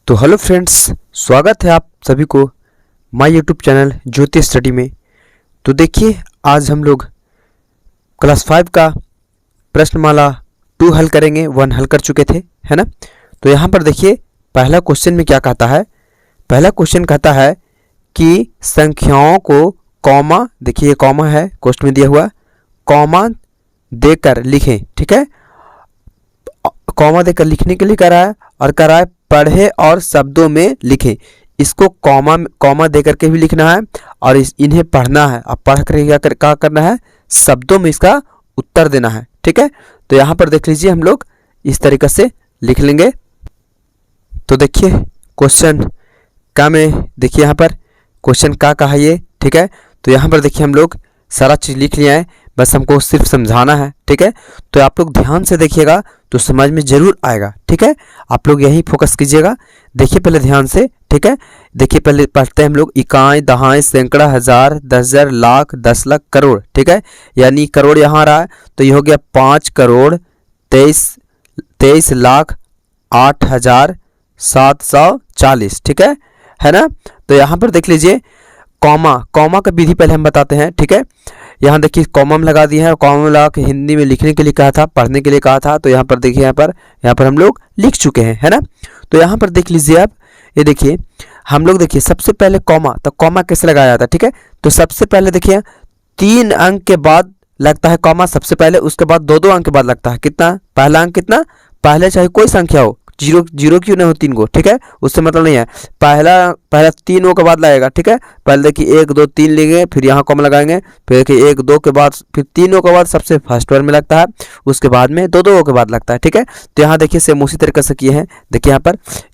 तो hello friends, स्वागत है आप सभी को my YouTube channel Jyoti study में। तो देखिए, आज हम लोग क्लास 5 का प्रश्नमाला 2 हल करेंगे। 1 हल कर चुके थे, है ना। तो यहाँ पर देखिए, पहला क्वेश्चन में क्या कहता है। पहला क्वेश्चन कहता है कि संख्याओं को कॉमा, देखिए ये कॉमा है क्वेश्चन में दिया हुआ, कॉमा देकर लिखें। ठीक है, कॉमा देकर लिखने के लिए कह रहा है और कह रहा है पढ़े और शब्दों में लिखें। इसको कॉमा देकर के भी लिखना है और इन्हें पढ़ना है। अब पढ़ कर क्या करना है, शब्दों में इसका उत्तर देना है। ठीक है, तो यहाँ पर देख लीजिए, हम लोग इस तरीके से लिख लेंगे। तो देखिए क्वेश्चन का में देखिए यहाँ पर क्वेश्चन का कहा ये। ठीक है, तो यहाँ पर देखिए हम लोग सारा चीज़ लिख लिया है, बस हमको सिर्फ समझाना है। ठीक है, तो आप लोग ध्यान से देखिएगा तो समझ में जरूर आएगा। ठीक है, आप लोग यही फोकस कीजिएगा। देखिए पहले ध्यान से। ठीक है, देखिए पहले पढ़ते हैं हम लोग इकाई, दहाई, सैकड़ा, हजार, 10,000, लाख, 10 लाख, करोड़। ठीक है, यानी करोड़ यहाँ आ रहा है तो ये हो गया 5 करोड़ 23 लाख 8,740। ठीक है ना। तो यहाँ पर देख लीजिए कॉमा का विधि पहले हम बताते हैं। ठीक है, यहाँ देखिए कॉमा में लगा दिया है। कॉमा में लगा के हिंदी में लिखने के लिए कहा था, पढ़ने के लिए कहा था। तो यहाँ पर देखिए, यहाँ पर हम लोग लिख चुके हैं, है ना। तो यहाँ पर देख लीजिए आप, ये देखिए हम लोग देखिए सबसे पहले कॉमा, तो कॉमा कैसे लगाया जाता है। ठीक है, तो सबसे पहले देखिए 3 अंक के बाद लगता है कॉमा सबसे पहले, उसके बाद 2 अंक के बाद लगता है कितना, पहला अंक कितना, पहले चाहे कोई संख्या हो, जीरो क्यों नहीं हो 3 को। ठीक है, उससे मतलब नहीं है, पहला 3 के बाद लगेगा। ठीक है, पहले देखिए 1 2 3 लेंगे, फिर यहाँ कॉमा लगाएंगे, फिर देखिए 1 2 के बाद, फिर 3 के बाद सबसे फर्स्ट वन में लगता है, उसके बाद में 2 के बाद लगता है। ठीक है, तो यहाँ देखिए सेम उसी तरीके से किए हैं। देखिए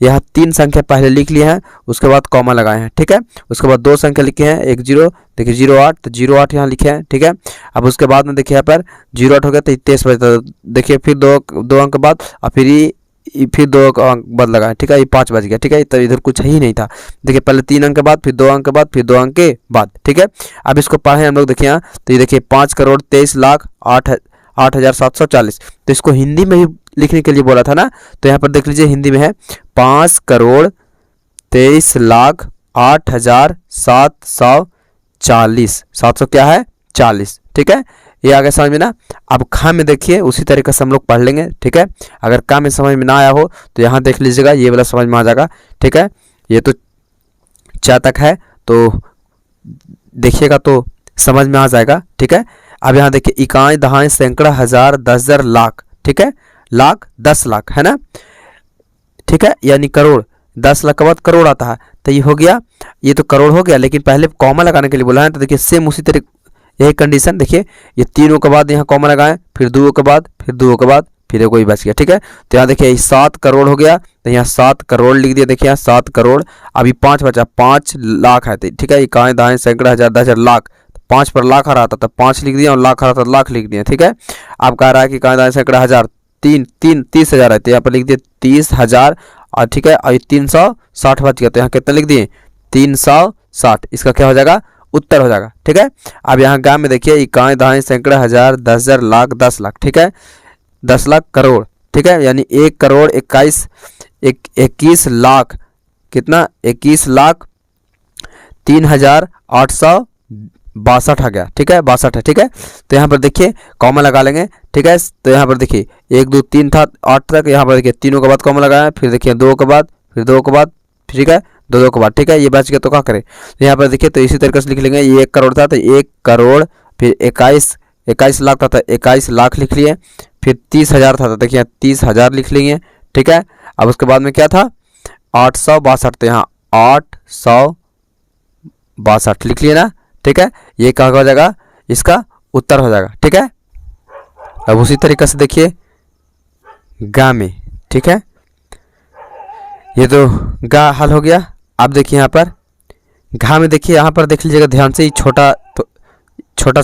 यहाँ 3 संख्या पहले लिख लिए हैं, उसके बाद कॉमा लगाए हैं। ठीक है, उसके बाद 2 संख्या लिखे हैं, 1 0, देखिए 08, तो 08 यहाँ लिखे हैं। ठीक है, अब उसके बाद में देखिए यहाँ पर 08 हो गया तो 23 बजे, देखिए फिर 2 अंक के बाद और फिर 2 अंक बाद लगाए। ठीक है, ये 5 बज गया। ठीक है, तो इधर कुछ ही नहीं था। देखिए पहले 3 अंक के बाद, फिर 2 अंक के बाद, फिर 2 अंक के बाद। ठीक है, अब इसको पढ़े हम लोग। देखिए यहाँ तो ये देखिए 5 करोड़ 23 लाख 8,740। तो इसको हिंदी में भी लिखने के लिए बोला था ना, तो यहाँ पर देख लीजिए हिंदी में है 5 करोड़ 23 लाख 8,740। 700 क्या है, 40। ठीक है, ये आगे समझ में ना। अब खा में देखिए उसी तरीके से हम लोग पढ़ लेंगे। ठीक है, अगर का में समझ में ना आया हो तो यहाँ देख लीजिएगा, ये वाला समझ में आ जाएगा। ठीक है, ये तो 4 तक है, तो देखिएगा तो समझ में आ जाएगा। ठीक है, अब यहाँ देखिए इकाई, दहाई, सैकड़ा, हजार, 10,000, लाख। ठीक है, लाख 10 लाख, है ना। ठीक है, यानी करोड़, 10 लाख के बाद करोड़ आता है, तो ये हो गया, ये तो करोड़ हो गया। लेकिन पहले कॉमा लगाने के लिए बोला है, तो देखिए सेम उसी तरीके यही कंडीशन। देखिए ये 3 के बाद यहाँ कॉमा लगाएं, फिर 2 के बाद, फिर 2 के बाद, फिर कोई बच गया। ठीक है, तो यहाँ देखिए 7 करोड़ हो गया, तो यहाँ 7 करोड़ लिख दिया। देखिए यहाँ 7 करोड़, अभी 5 बचा, 5 लाख है। ठीक है, इकाई, दहाई, सैकड़ा, हजार, 10,000, लाख, 5 पर लाख आ रहा था तो 5 लिख दिया, और लाख आ रहा था लाख लिख दिया। ठीक है, अब कह रहा है कि इकाई, दहाई, सैकड़ा, हजार, 30,000 है, तो यहाँ पर लिख दिया 30,000। और ठीक है, और 360 बच गया, तो यहाँ कितना लिख दिए, 360। इसका क्या हो जाएगा, उत्तर हो जाएगा। ठीक है, अब यहाँ गाँव में देखिए इकाई, दहाई, सैकड़ा, हजार, 10,000, लाख, 10 लाख। ठीक है, 10 लाख करोड़। ठीक है, यानी 1 करोड़ 21 लाख कितना, 21 लाख 3,862 आ गया। ठीक है, 62 है। ठीक है, तो यहाँ पर देखिए कॉमा लगा लेंगे। ठीक है, तो यहाँ पर देखिए 1 2 3 था 8 तक, यहाँ पर देखिए 3 के बाद कॉमा लगाया, फिर देखिए 2 के बाद, फिर 2 के बाद, ठीक है 2 के बाद। ठीक है, ये बच गया तो क्या करें, तो यहाँ पर देखिए तो इसी तरीके से लिख लेंगे। ये 1 करोड़ था तो 1 करोड़, फिर 21 लाख था तो 21 लाख लिख लिए, फिर 30,000 था तो देखिए 30,000 लिख लेंगे। ठीक है, अब उसके बाद में क्या था, 862, तो यहाँ 862 लिख लिए ना। ठीक है, ये क्या हो जाएगा, इसका उत्तर हो जाएगा। ठीक है, अब उसी तरीके से देखिए गा में। ठीक है, ये तो गा हल हो गया। अब देखिए यहाँ पर घा में देखिए, यहाँ पर देख लीजिएगा ध्यान से, छोटा थोड़ा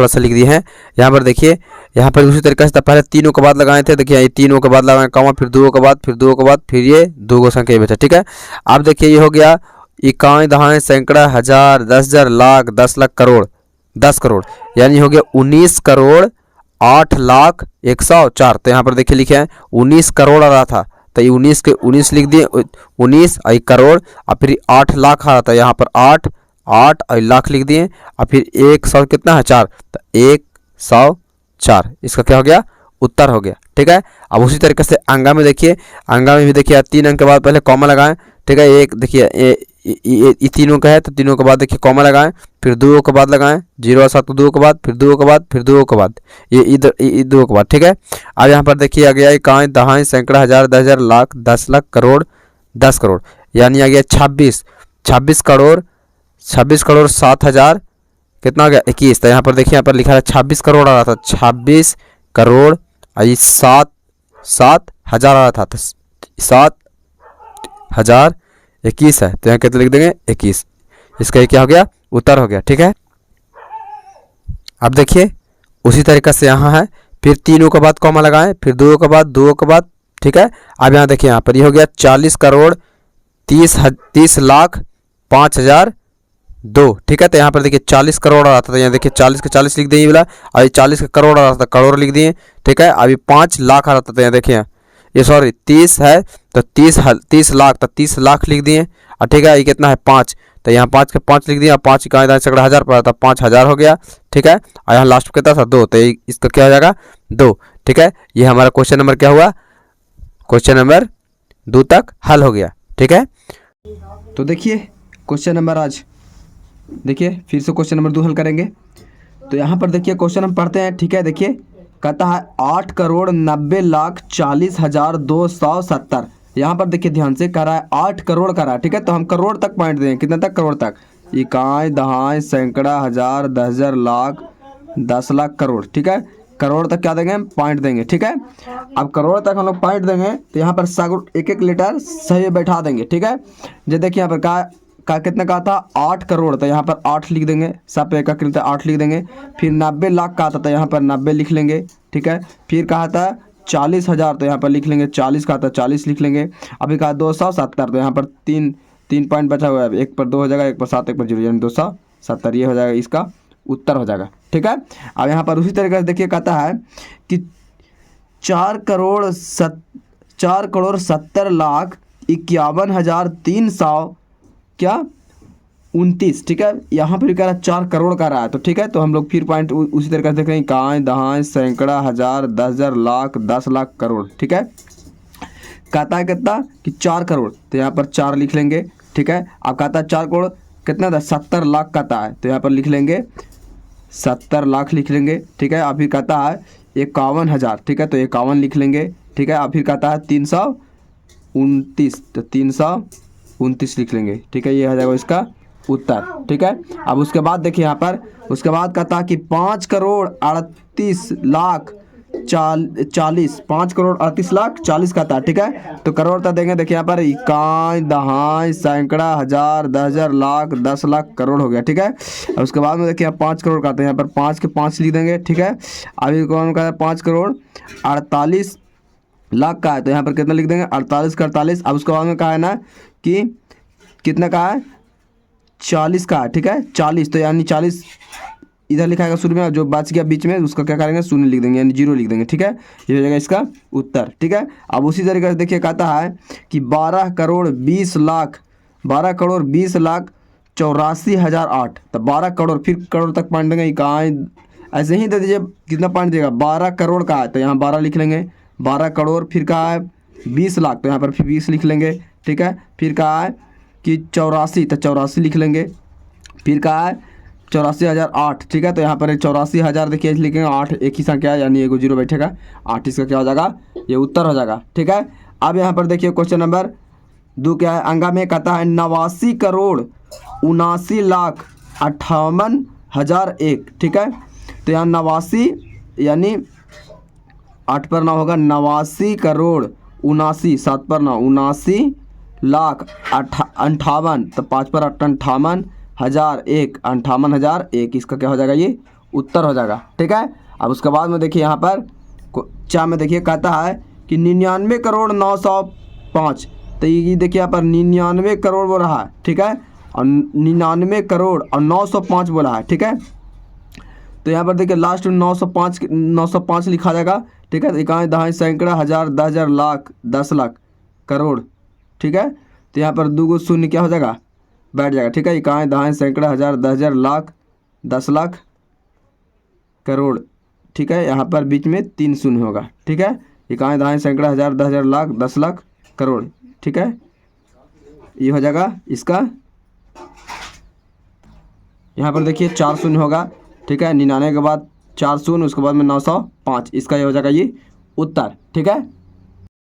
सा लिख दिए हैं। यहाँ पर देखिए, यहाँ पर उसी तरीके से पहले 3 के बाद लगाए थे। देखिए ये 3 के बाद लगाए कॉमा, फिर 2 के बाद, फिर 2 के बाद, फिर ये 2 संख्या बचा। ठीक है, अब देखिए ये हो गया इकाई, दहाई, सैकड़ा, हजार, 10,000, लाख, 10 लाख, करोड़, 10 करोड़, यानी हो गया 19 करोड़ 8 लाख 104। तो यहाँ पर देखिए लिखे हैं 19 करोड़ आ रहा था, तो ये 19 के 19 लिख दिए, 19 और करोड़, और फिर 8 लाख आ रहा था यहाँ पर 8 8 और लाख लिख दिए, और फिर 100 कितना है 4, तो 104 इसका क्या हो गया उत्तर हो गया। ठीक है। अब उसी तरीके से अंगा में देखिए, अंगा में भी देखिए 3 अंक के बाद पहले कॉमा लगाएं। ठीक है। एक देखिए ये तीनों का है तो तीनों के बाद देखिए कॉमा लगाएं, फिर 2 के बाद लगाएं, 0 और 7 को 2 के बाद, फिर 2 के बाद, फिर 2 के बाद, ये इधर 2 के बाद। ठीक है। अब यहाँ पर देखिए आ गया इकाई दहाई सैकड़ा हज़ार 10,000 लाख 10 लाख करोड़ 10 करोड़, यानी आ गया 26 करोड़ 7,000 कितना हो गया 21। तो यहाँ पर देखिए यहाँ पर लिखा है 26 करोड़ आ रहा था, 26 करोड़ और ये 7,000 आ रहा था, तो 7,021 है, तो यहाँ कितना लिख देंगे 21। इसका ये क्या हो गया उत्तर हो गया। ठीक है। अब देखिए उसी तरीके से यहाँ है, फिर तीनों के बाद कॉमा लगाएं, फिर 2 के बाद 2 के बाद। ठीक है। अब यहाँ देखिए यहाँ पर ये हो गया 40 करोड़ 30 लाख 5,002। ठीक है। तो यहाँ पर देखिए 40 करोड़ आ रहा था, तो यहाँ देखिए 40 के 40 लिख दिए बोला, और 40 के करोड़ आ रहा था करोड़ लिख दिए। ठीक है। अभी 5 लाख आ रहा था, तो यहाँ देखिए ये सॉरी 30 है तो 30 लाख, तो 30 लाख लिख दिए। और ठीक है ये कितना है 5, तो यहाँ 5 के 5 लिख दिया, 5 का इधर सैकड़ा हज़ार पर था 5,000 हो गया। ठीक है। और यहाँ लास्ट में कितना था 2, तो इसका क्या हो जाएगा 2। ठीक है। ये हमारा क्वेश्चन नंबर क्या हुआ, क्वेश्चन नंबर 2 तक हल हो गया। ठीक है। तो देखिए क्वेश्चन नंबर आज देखिए फिर से क्वेश्चन नंबर 2 हल करेंगे। तो यहाँ पर देखिए क्वेश्चन हम पढ़ते हैं। ठीक है। देखिए कहता है 8 करोड़ 90 लाख 40,270। यहाँ पर देखिए ध्यान से कह रहा है 8 करोड़ का रहा है। ठीक है। तो हम करोड़ तक पॉइंट देंगे, कितना तक करोड़ तक, इकाई दहाई सैकड़ा हज़ार 10,000 लाख 10 लाख करोड़। ठीक है। करोड़ तक क्या देंगे हम पॉइंट देंगे। ठीक है। अब करोड़ तक हम लोग पॉइंट देंगे तो यहाँ पर एक एक लेटर सही बैठा देंगे। ठीक है। जो देखिए यहाँ पर का कितना कहा था 8 करोड़, तो यहाँ पर 8 लिख देंगे, सब पे एक 8 लिख देंगे। फिर 90 लाख कहा था, तो यहाँ पर 90 लिख लेंगे। ठीक है। फिर कहा था 40,000, तो यहाँ पर लिख लेंगे 40 कहा था 40 लिख लेंगे। अभी कहा 270, तो यहाँ पर तीन पॉइंट बचा हुआ है, एक पर 2 हो जाएगा, एक पर 7, एक पर 0, यानी 270 ये हो जाएगा, इसका उत्तर हो जाएगा। ठीक है। अब यहाँ पर उसी तरीके से देखिए कहता है कि 4 करोड़ 70 लाख 51,300 क्या 29। ठीक है। यहाँ पर कह रहा है 4 करोड़ का रहा है, तो ठीक है। तो हम लोग फिर पॉइंट उसी तरीके से देख रहे हैं, इकाई दहाई सैकड़ा हज़ार 10,000 लाख 10 लाख करोड़। ठीक है। कहता है कितना कि 4 करोड़, तो यहाँ पर 4 लिख लेंगे। ठीक है। अब कहता है 4 करोड़ कितना था 70 लाख कहता है, तो यहाँ पर लिख लेंगे 70 लाख लिख लेंगे। ठीक है। अब फिर कहता है 51,000, ठीक है, तो 51 लिख लेंगे। ठीक है। अब फिर कहता है 329, तो 329 लिख लेंगे। ठीक है। ये हो जाएगा इसका उत्तर। ठीक है। अब उसके बाद देखिए यहाँ पर उसके बाद कहता है कि 5 करोड़ 38 लाख 40 5 करोड़ 38 लाख 40 कहता है। ठीक है। तो करोड़ तक देंगे, देखिए यहाँ पर इकाई दहाई सैकड़ा हज़ार 10,000 लाख 10 लाख करोड़ हो गया। ठीक है। और उसके बाद में देखिए 5 करोड़ कहते हैं, यहाँ पर 5 के 5 लिख देंगे। ठीक है। अभी कौन का है 5 करोड़ 48 लाख का है, तो यहाँ पर कितना लिख देंगे 48 का 48। अब उसके बाद में कहा है ना कि कितना का है 40 का है। ठीक है। 40, तो यानी 40 इधर लिखा है शुरू में, जो बच गया बीच में उसका क्या करेंगे 0 लिख देंगे, यानी 0 लिख देंगे। ठीक है। ये हो जाएगा इसका उत्तर। ठीक है। अब उसी तरीके से देखिए कहता है कि 12 करोड़ 20 लाख 84,008, तो 12 करोड़ फिर करोड़ तक पॉइंट देंगे, इकाई ऐसे ही दे दीजिए, कितना पॉइंट देगा 12 करोड़ का है, तो यहाँ 12 लिख लेंगे। 12 करोड़ फिर कहा है 20 लाख, तो यहाँ पर फिर 20 लिख लेंगे। ठीक है। फिर कहा है कि 84, तो 84 लिख लेंगे। फिर कहा है 84,008, ठीक है, तो यहाँ पर 84,000 देखिए लिखेंगे, 8 एक ही संख्या है, यानी एगो 0 बैठेगा, 8 इसका क्या हो जाएगा ये उत्तर हो जाएगा। ठीक है। अब यहाँ पर देखिए क्वेश्चन नंबर 2 क्या है, अंगा में कहता है 89 करोड़ 79 लाख 58,001। ठीक है। तो यहाँ 89 यानी 8 पर 9 होगा, 89 करोड़ 79 7 पर 9 79 लाख 58, तो 5 पर 58,001 58,001, इसका क्या हो जाएगा ये उत्तर हो जाएगा। ठीक है। अब उसके बाद में देखिए यहाँ पर चा में देखिए कहता है कि 99 करोड़ 905, तो ये देखिए यहाँ पर 99 करोड़ बोल रहा है। ठीक है। और 99 करोड़ और 905 बोला है। ठीक है। तो यहाँ पर देखिए लास्ट में 905 लिखा जाएगा। ठीक है। इकाई दहाई सैकड़ा हज़ार 10,000 लाख 10 लाख, करोड़, ठीक है। तो यहाँ पर 2 शून्य क्या हो जाएगा, बैठ जाएगा, ठीक है। इकाई, दहाई, सैकड़ा, हज़ार, 10,000, लाख, 10 लाख, करोड़, ठीक है। यहाँ पर बीच में 3 शून्य होगा, ठीक है। इकाई, दहाई, सैकड़ा, हज़ार, 10,000, लाख, 10 लाख, करोड़, ठीक है। ये हो जाएगा इसका, यहाँ पर देखिए 4 शून्य होगा, ठीक है। 99 के बाद 4 शून्य, उसके बाद में 905, इसका ये हो जाएगा ये उत्तर, ठीक है।